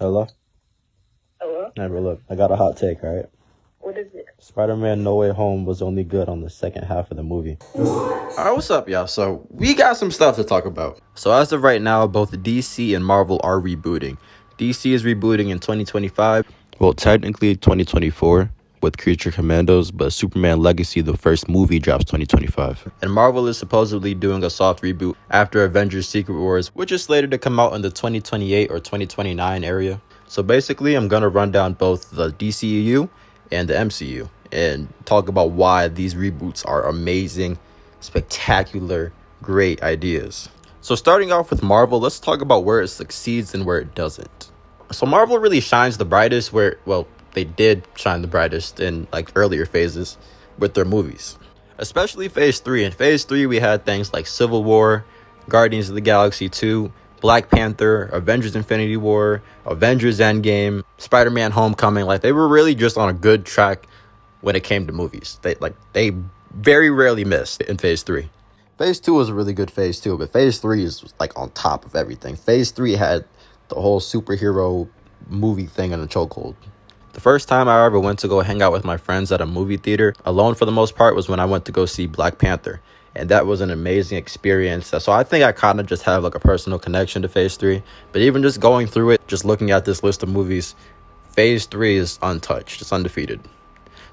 Hello? Hello? Hey, bro, look, I got a hot take, right? What is it? Spider-Man No Way Home was only good on the second half of the movie. Alright, what's up, y'all? So, we got some stuff to talk about. So, as of right now, both DC and Marvel are rebooting. DC is rebooting in 2025. Well, technically 2024 with Creature Commandos, but Superman Legacy, the first movie, drops 2025. And Marvel is supposedly doing a soft reboot after Avengers Secret Wars, which is slated to come out in the 2028 or 2029 area. So basically, I'm going to run down both the DCEU and the MCU and talk about why these reboots are amazing, spectacular, great ideas. So starting off with Marvel, let's talk about where it succeeds and where it doesn't. So Marvel really shines the brightest where, well, they did shine the brightest in like earlier phases with their movies. Especially Phase 3. In Phase 3, we had things like Civil War, Guardians of the Galaxy 2, Black Panther, Avengers Infinity War, Avengers Endgame, Spider-Man Homecoming. Like, they were really just on a good track when it came to movies. They very rarely missed in Phase 3. Phase 2 was a really good Phase 2, but Phase 3 is like on top of everything. Phase 3 had the whole superhero movie thing in a chokehold. The first time I ever went to go hang out with my friends at a movie theater, alone for the most part, was when I went to go see Black Panther. And that was an amazing experience. So I think I kind of just have like a personal connection to Phase 3. But even just going through it, just looking at this list of movies, Phase 3 is untouched. It's undefeated.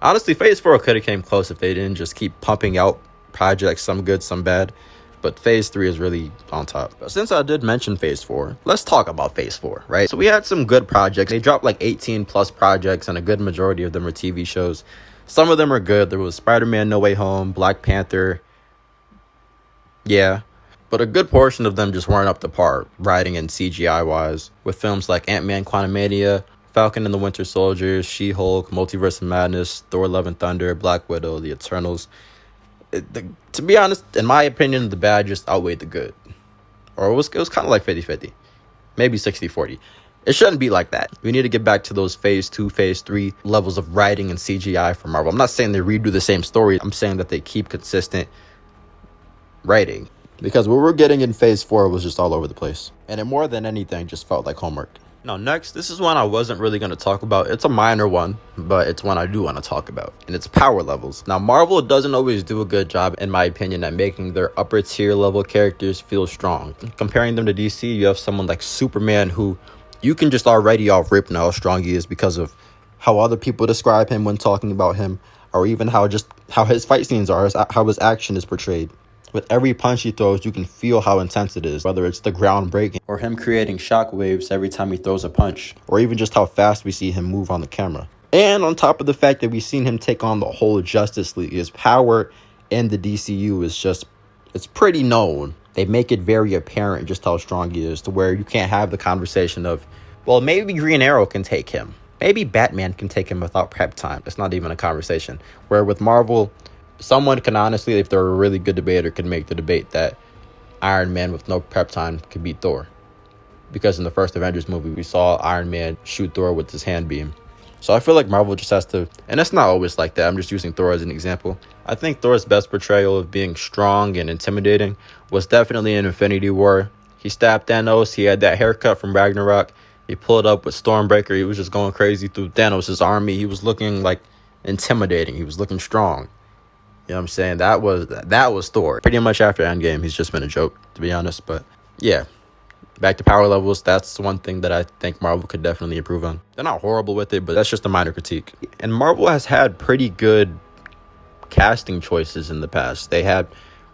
Honestly, Phase 4 could have came close if they didn't just keep pumping out projects, some good, some bad. But Phase 3 is really on top. But since I did mention Phase 4, let's talk about Phase 4, right? So we had some good projects. They dropped like 18 plus projects, and a good majority of them are TV shows. Some of them are good. There was Spider-Man No Way Home, Black Panther. Yeah. But a good portion of them just weren't up to par, writing and CGI-wise, with films like Ant-Man Quantumania, Falcon and the Winter Soldier, She-Hulk, Multiverse of Madness, Thor Love and Thunder, Black Widow, The Eternals. To be honest, in my opinion, the bad just outweighed the good. Or it was kind of like 50-50. Maybe 60-40. It shouldn't be like that. We need to get back to those Phase 2, Phase 3 levels of writing and CGI for Marvel. I'm not saying they redo the same story. I'm saying that they keep consistent writing. Because what we're getting in Phase 4 was just all over the place. And it more than anything just felt like homework. Now, next, this is one I wasn't really going to talk about. It's a minor one, but it's one I do want to talk about. And it's power levels. Now, Marvel doesn't always do a good job, in my opinion, at making their upper tier level characters feel strong. Comparing them to DC, you have someone like Superman, who you can just already off rip know how strong he is because of how other people describe him when talking about him, or even how his fight scenes are, how his action is portrayed. With every punch he throws, you can feel how intense it is, whether it's the ground breaking or him creating shockwaves every time he throws a punch, or even just how fast we see him move on the camera. And on top of the fact that we've seen him take on the whole Justice League, his power in the DCU is just, it's pretty known. They make it very apparent just how strong he is, to where you can't have the conversation of, well, maybe Green Arrow can take him. Maybe Batman can take him without prep time. It's not even a conversation. Where with Marvel, someone can honestly, if they're a really good debater, can make the debate that Iron Man with no prep time could beat Thor. Because in the first Avengers movie, we saw Iron Man shoot Thor with his hand beam. So I feel like Marvel just has to, and it's not always like that. I'm just using Thor as an example. I think Thor's best portrayal of being strong and intimidating was definitely in Infinity War. He stabbed Thanos. He had that haircut from Ragnarok. He pulled up with Stormbreaker. He was just going crazy through Thanos' army. He was looking like intimidating. He was looking strong. You know what I'm saying? That was Thor. Pretty much after Endgame, he's just been a joke, to be honest. But yeah, back to power levels. That's one thing that I think Marvel could definitely improve on. They're not horrible with it, but that's just a minor critique. And Marvel has had pretty good casting choices in the past. They had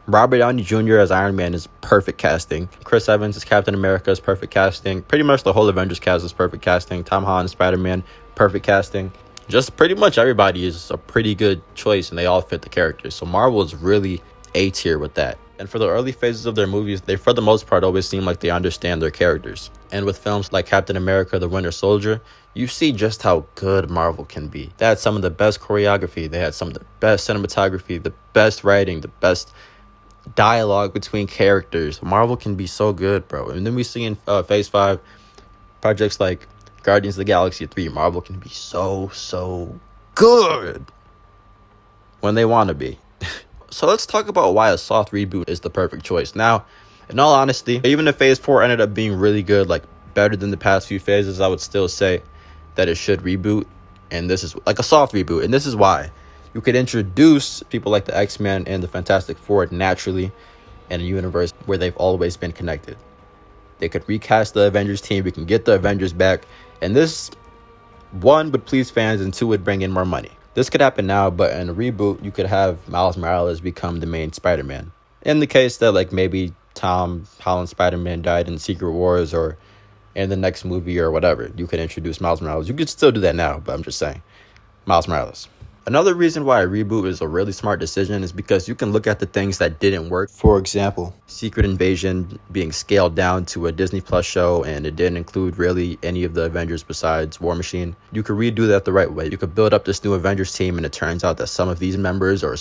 Robert Downey Jr. as Iron Man is perfect casting. Chris Evans as Captain America is perfect casting. Pretty much the whole Avengers cast is perfect casting. Tom Holland, Spider-Man, perfect casting. Just pretty much everybody is a pretty good choice, and they all fit the characters. So Marvel is really A tier with that. And for the early phases of their movies, they for the most part always seem like they understand their characters. And with films like Captain America, The Winter Soldier, you see just how good Marvel can be. They had some of the best choreography. They had some of the best cinematography, the best writing, the best dialogue between characters. Marvel can be so good, bro. And then we see in Phase 5 projects like Guardians of the Galaxy 3, Marvel can be so good when they want to be. So let's talk about why a soft reboot is the perfect choice. Now, in all honesty, even if Phase 4 ended up being really good, like better than the past few phases, I would still say that it should reboot. And this is like a soft reboot. And this is why. You could introduce people like the X-Men and the Fantastic Four naturally in a universe where they've always been connected. They could recast the Avengers team. We can get the Avengers back. And this, one, would please fans, and two, would bring in more money. This could happen now, but in a reboot, you could have Miles Morales become the main Spider-Man. In the case that, like, maybe Tom Holland's Spider-Man died in Secret Wars or in the next movie or whatever, you could introduce Miles Morales. You could still do that now, but I'm just saying. Miles Morales. Another reason why a reboot is a really smart decision is because you can look at the things that didn't work. For example, Secret Invasion being scaled down to a Disney Plus show, and it didn't include really any of the Avengers besides War Machine. You could redo that the right way. You could build up this new Avengers team, and it turns out that some of these members, or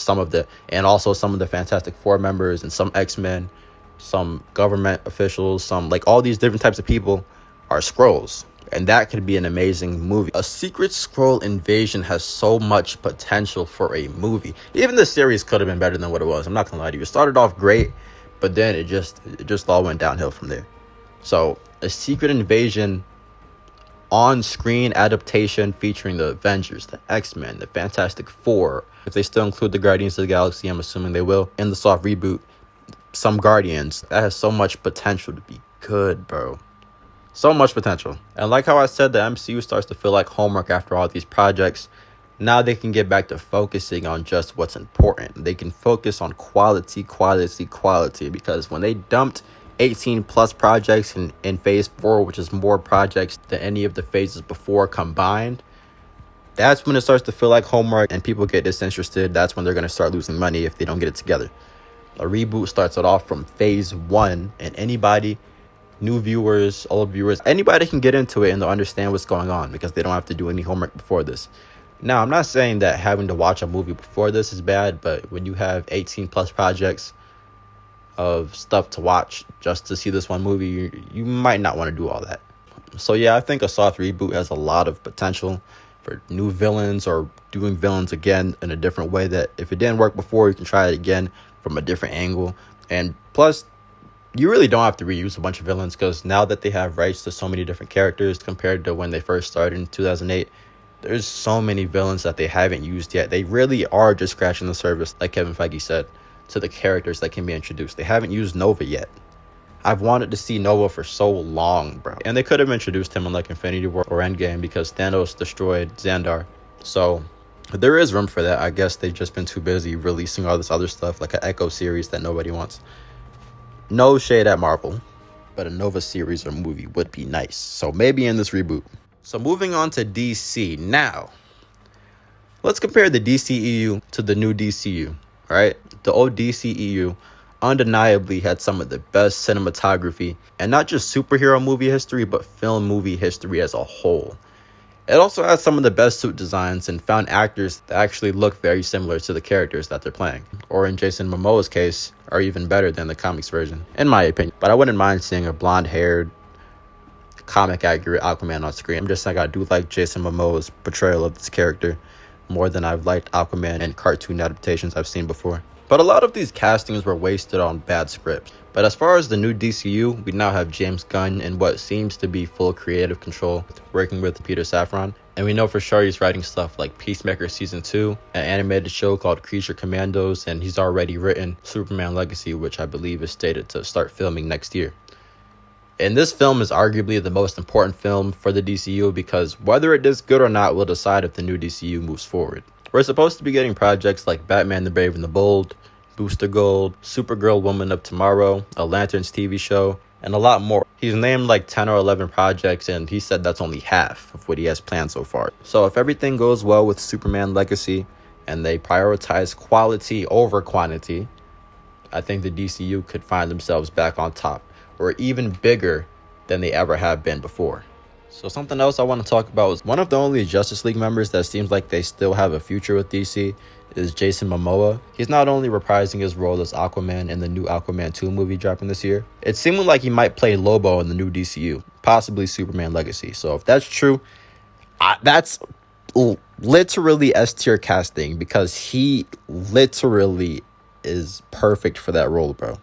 and also some of the Fantastic Four members, and some X-Men, some government officials, some, like, all these different types of people are Skrulls. And that could be an amazing movie. A Secret Skrull invasion has so much potential for a movie. Even the series could have been better than what it was. I'm not gonna lie to you. It started off great, but then it just all went downhill from there. So a Secret Invasion on-screen adaptation featuring the Avengers, the X-Men, the Fantastic Four. If they still include the Guardians of the Galaxy, I'm assuming they will. In the soft reboot, some Guardians. That has so much potential to be good, bro. So much potential. And like how I said, the MCU starts to feel like homework after all these projects. Now they can get back to focusing on just what's important. They can focus on quality. Because when they dumped 18 plus projects in phase 4, which is more projects than any of the phases before combined, that's when it starts to feel like homework and people get disinterested. That's when they're going to start losing money if they don't get it together. A reboot starts it off from phase 1, and anybody, new viewers, old viewers, anybody can get into it and they'll understand what's going on because they don't have to do any homework before this. Now, I'm not saying that having to watch a movie before this is bad, but when you have 18 plus projects of stuff to watch just to see this one movie, you might not want to do all that. So yeah, I think a soft reboot has a lot of potential for new villains or doing villains again in a different way, that if it didn't work before, you can try it again from a different angle. And plus, you really don't have to reuse a bunch of villains, because now that they have rights to so many different characters compared to when they first started in 2008, there's so many villains that they haven't used yet. They really are just scratching the surface, like Kevin Feige said, to the characters that can be introduced. They haven't used Nova yet. I've wanted to see Nova for so long, bro. And they could have introduced him in like Infinity War or Endgame because Thanos destroyed Xandar. So there is room for that. I guess they've just been too busy releasing all this other stuff, like an Echo series that nobody wants. No shade at Marvel, but a Nova series or movie would be nice. So maybe in this reboot. So moving on to DC. Now, let's compare the DCEU to the new DCU, right? The old DCEU undeniably had some of the best cinematography, and not just superhero movie history, but film movie history as a whole. It also had some of the best suit designs and found actors that actually look very similar to the characters that they're playing. Or in Jason Momoa's case, are even better than the comics version, in my opinion. But I wouldn't mind seeing a blonde-haired, comic-accurate Aquaman on screen. I'm just saying, I do like Jason Momoa's portrayal of this character more than I've liked Aquaman in cartoon adaptations I've seen before. But a lot of these castings were wasted on bad scripts. But as far as the new DCU, we now have James Gunn in what seems to be full creative control, working with Peter Safran. And we know for sure he's writing stuff like Peacemaker Season 2, an animated show called Creature Commandos, and he's already written Superman Legacy, which I believe is stated to start filming next year. And this film is arguably the most important film for the DCU, because whether it does good or not will decide if the new DCU moves forward. We're supposed to be getting projects like Batman the Brave and the Bold, Booster Gold, Supergirl Woman of Tomorrow, a Lanterns TV show, and a lot more. He's named like 10 or 11 projects, and he said that's only half of what he has planned so far. So if everything goes well with Superman Legacy and they prioritize quality over quantity, I think the DCU could find themselves back on top, or even bigger than they ever have been before. So something else I want to talk about is one of the only Justice League members that seems like they still have a future with DC is Jason Momoa. He's not only reprising his role as Aquaman in the new Aquaman 2 movie dropping this year, it's seeming like he might play Lobo in the new DCU, possibly Superman Legacy. So if that's true, that's literally S-tier casting, because he literally is perfect for that role, bro.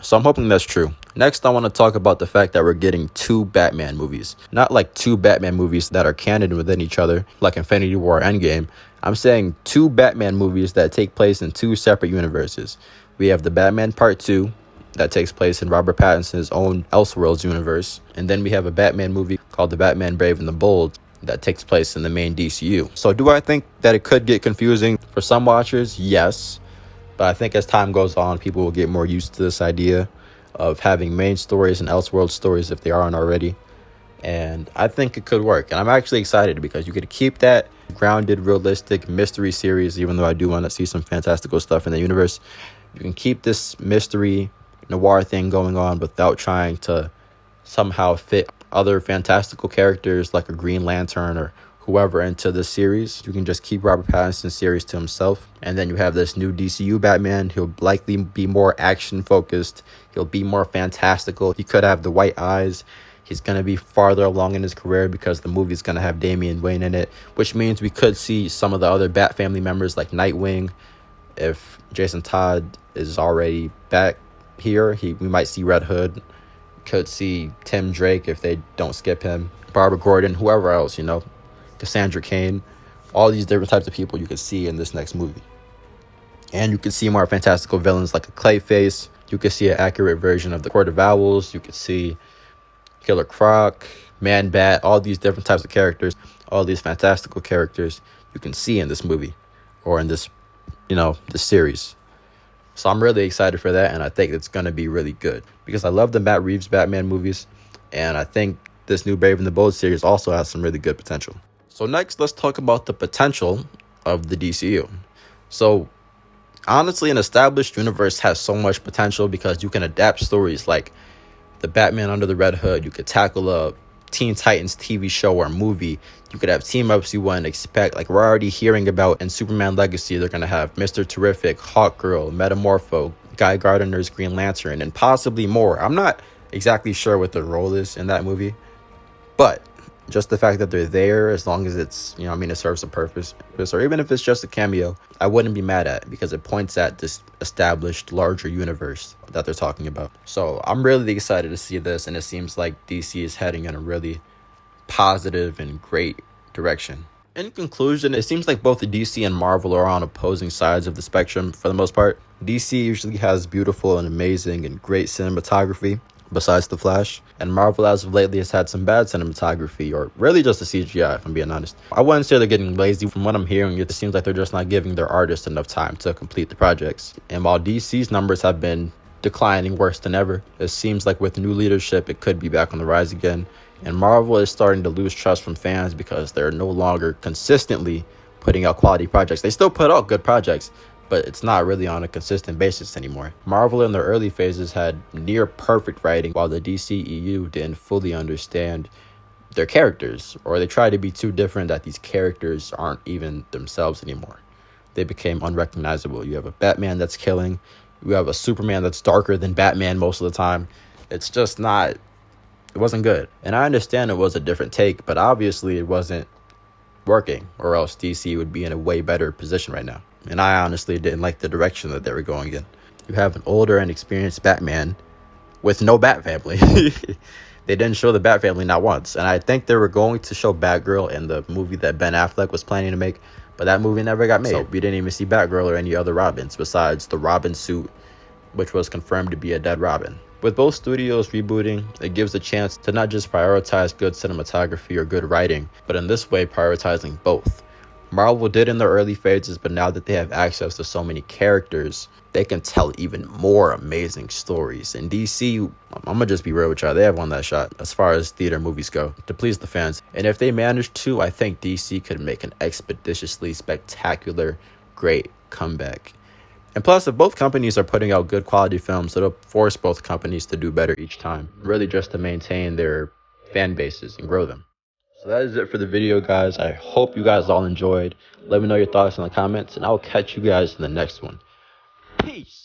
So I'm hoping that's true. Next, I want to talk about the fact that we're getting 2 Batman movies. Not like 2 Batman movies that are canon within each other, like Infinity War or Endgame. I'm saying 2 Batman movies that take place in 2 separate universes. We have the Batman Part 2, that takes place in Robert Pattinson's own Elseworlds universe. And then we have a Batman movie called The Batman Brave and the Bold that takes place in the main DCU. So do I think that it could get confusing for some watchers? Yes. But I think as time goes on, people will get more used to this idea of having main stories and Elseworld stories if they aren't already. And I think it could work. And I'm actually excited because you could keep that grounded, realistic mystery series, even though I do want to see some fantastical stuff in the universe. You can keep this mystery noir thing going on without trying to somehow fit other fantastical characters like a Green Lantern or whoever into this series. You can just keep Robert Pattinson's series to himself. And then you have this new DCU Batman. He'll likely be more action focused. He'll be more fantastical. He could have the white eyes. He's going to be farther along in his career because the movie's going to have Damian Wayne in it, which means we could see some of the other Bat family members like Nightwing. If Jason Todd is already back here, we might see Red Hood. Could see Tim Drake if they don't skip him. Barbara Gordon, whoever else, Cassandra Cain, all these different types of people you could see in this next movie. And you could see more fantastical villains like a Clayface. You could see an accurate version of the Court of Owls. You could see Killer Croc, Man Bat, all these different types of characters, all these fantastical characters you can see in this movie or in this, this series. So I'm really excited for that, and I think it's going to be really good because I love the Matt Reeves Batman movies, and I think this new Brave and the Bold series also has some really good potential. So next, let's talk about the potential of the DCU. So honestly, an established universe has so much potential because you can adapt stories like the Batman Under the Red Hood. You could tackle a Teen Titans TV show or movie. You could have team ups you wouldn't expect. Like we're already hearing about in Superman Legacy, they're going to have Mr. Terrific, Hawkgirl, Metamorpho, Guy Gardner's Green Lantern, and possibly more. I'm not exactly sure what the role is in that movie, but just the fact that they're there, as long as it's, it serves a purpose, or even if it's just a cameo, I wouldn't be mad at it because it points at this established larger universe that they're talking about. So I'm really excited to see this, and it seems like DC is heading in a really positive and great direction. In conclusion, it seems like both the DC and Marvel are on opposing sides of the spectrum for the most part. DC usually has beautiful and amazing and great cinematography, besides The Flash, and Marvel as of lately has had some bad cinematography, or really just the CGI, if I'm being honest. I wouldn't say they're getting lazy. From what I'm hearing, it seems like they're just not giving their artists enough time to complete the projects. And while DC's numbers have been declining worse than ever, it seems like with new leadership, it could be back on the rise again. And Marvel is starting to lose trust from fans because they're no longer consistently putting out quality projects. They still put out good projects, but it's not really on a consistent basis anymore. Marvel in their early phases had near perfect writing, while the DCEU didn't fully understand their characters, or they tried to be too different that these characters aren't even themselves anymore. They became unrecognizable. You have a Batman that's killing. You have a Superman that's darker than Batman most of the time. It's just not, it wasn't good. And I understand it was a different take, but obviously it wasn't working, or else DC would be in a way better position right now. And I honestly didn't like the direction that they were going in. You have an older and experienced Batman with no Bat family. They didn't show the Bat family not once. And I think they were going to show Batgirl in the movie that Ben Affleck was planning to make, but that movie never got made. So we didn't even see Batgirl or any other Robins besides the Robin suit, which was confirmed to be a dead Robin. With both studios rebooting, it gives a chance to not just prioritize good cinematography or good writing, but in this way prioritizing both. Marvel did in their early phases, but now that they have access to so many characters, they can tell even more amazing stories. And DC, I'm gonna just be real with y'all, they have won that shot as far as theater movies go, to please the fans. And if they manage to, I think DC could make an expeditiously spectacular, great comeback. And plus, if both companies are putting out good quality films, it'll force both companies to do better each time, really just to maintain their fan bases and grow them. So that is it for the video, guys. I hope you guys all enjoyed. Let me know your thoughts in the comments, and I'll catch you guys in the next one. Peace!